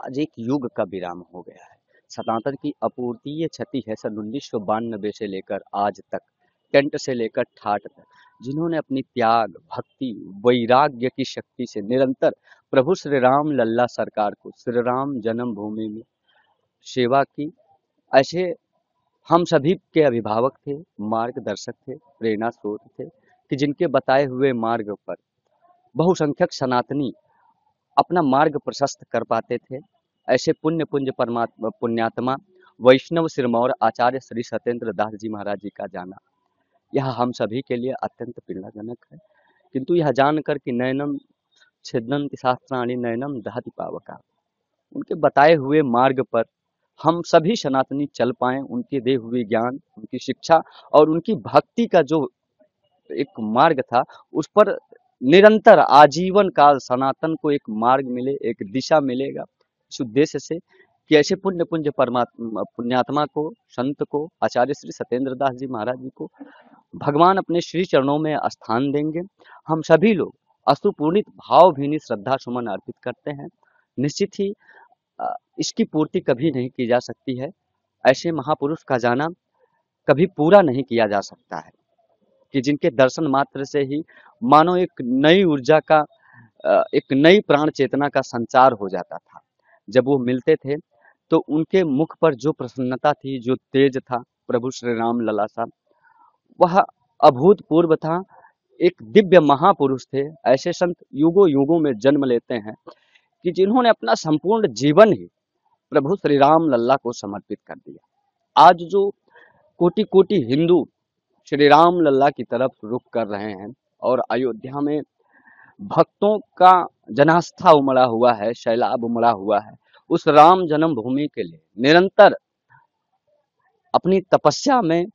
आज एक युग का विराम हो गया है। सनातन की अपूर्तीय क्षति है सन 1992 से लेकर आज तक, टेंट से लेकर ठाट तक, जिन्होंने अपनी त्याग, भक्ति, वैराग्य की शक्ति से निरंतर प्रभु श्री राम लल्ला सरकार को श्री राम जन्मभूमि में सेवा की। ऐसे हम सभी के अभिभावक थे, मार्गदर्शक थे, प्रेरणा स्रोत थे कि जिनके बताए हुए मार्ग पर बहुसंख्यक सनातनी अपना मार्ग प्रशस्त कर पाते थे। ऐसे पुण्य पुंज परमात्मा पुण्यात्मा वैष्णव सिरमौर आचार्य श्री सत्येंद्र दास जी महाराज जी का जाना, यह हम सभी के लिए अत्यंत पीड़ाजनक है। किंतु यह जानकर कि नयनम छिदन्ति शास्त्राणि नयनम दहति पावका, उनके बताए हुए मार्ग पर हम सभी सनातनी चल पाए, उनके दे हुए ज्ञान, उनकी शिक्षा और उनकी भक्ति का जो एक मार्ग था, उस पर निरंतर आजीवन काल सनातन को एक मार्ग मिले, एक दिशा मिलेगा, इस उद्देश्य से कि ऐसे पुण्य पुंज परमात्मा पुण्यात्मा को, संत को, आचार्य श्री सत्येंद्र दास जी महाराज जी को भगवान अपने श्री चरणों में स्थान देंगे। हम सभी लोग अश्रुपूर्णित भावभीनी श्रद्धा सुमन अर्पित करते हैं। निश्चित ही इसकी पूर्ति कभी नहीं की जा सकती है। ऐसे महापुरुष का जाना कभी पूरा नहीं किया जा सकता है कि जिनके दर्शन मात्र से ही मानो एक नई ऊर्जा का, एक नई प्राण चेतना का संचार हो जाता था। जब वो मिलते थे तो उनके मुख पर जो प्रसन्नता थी, जो तेज था प्रभु श्री राम लला साहब, वह अभूतपूर्व था। एक दिव्य महापुरुष थे। ऐसे संत युगों युगों में जन्म लेते हैं कि जिन्होंने अपना संपूर्ण जीवन ही प्रभु श्री राम लल्ला को समर्पित कर दिया। आज जो कोटि कोटि हिंदू श्री राम लल्ला की तरफ रुख कर रहे हैं और अयोध्या में भक्तों का जनास्था उमड़ा हुआ है, सैलाब उमड़ा हुआ है, उस राम जन्मभूमि के लिए निरंतर अपनी तपस्या में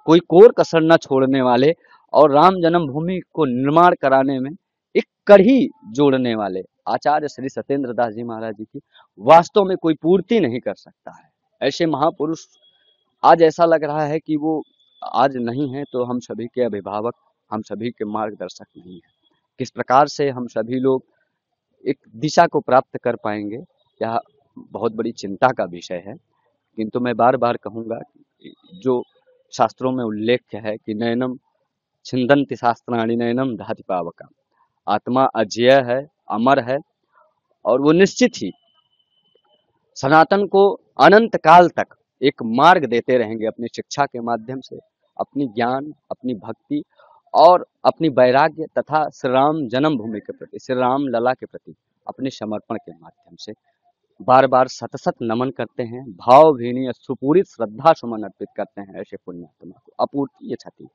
कोई कोर कसर न छोड़ने वाले और राम जन्मभूमि को निर्माण कराने में एक कड़ी जोड़ने वाले आचार्य श्री सत्येंद्र दास जी महाराज जी की वास्तव में कोई पूर्ति नहीं कर सकता है। ऐसे महापुरुष आज ऐसा लग रहा है कि वो आज नहीं है तो हम सभी के अभिभावक, हम सभी के मार्गदर्शक नहीं है। किस प्रकार से हम सभी लोग एक दिशा को प्राप्त कर पाएंगे, यह बहुत बड़ी चिंता का विषय है। किंतु मैं बार बार कहूँगा जो शास्त्रों में उल्लेख है कि नयनम छिन्दन्ति शास्त्राणि नयनम दहति पावका, आत्मा अजेय है, अमर है और वो निश्चित ही सनातन को अनंत काल तक एक मार्ग देते रहेंगे अपनी शिक्षा के माध्यम से, अपनी ज्ञान, अपनी भक्ति और अपनी वैराग्य तथा श्री राम जन्मभूमि के प्रति, श्री राम लला के प्रति अपने समर्पण के माध्यम से बार बार सतसत नमन करते हैं, भावभीनी सुपूरित श्रद्धा सुमन अर्पित करते हैं ऐसे पुण्यात्मा को। अपूर्तीय क्षति।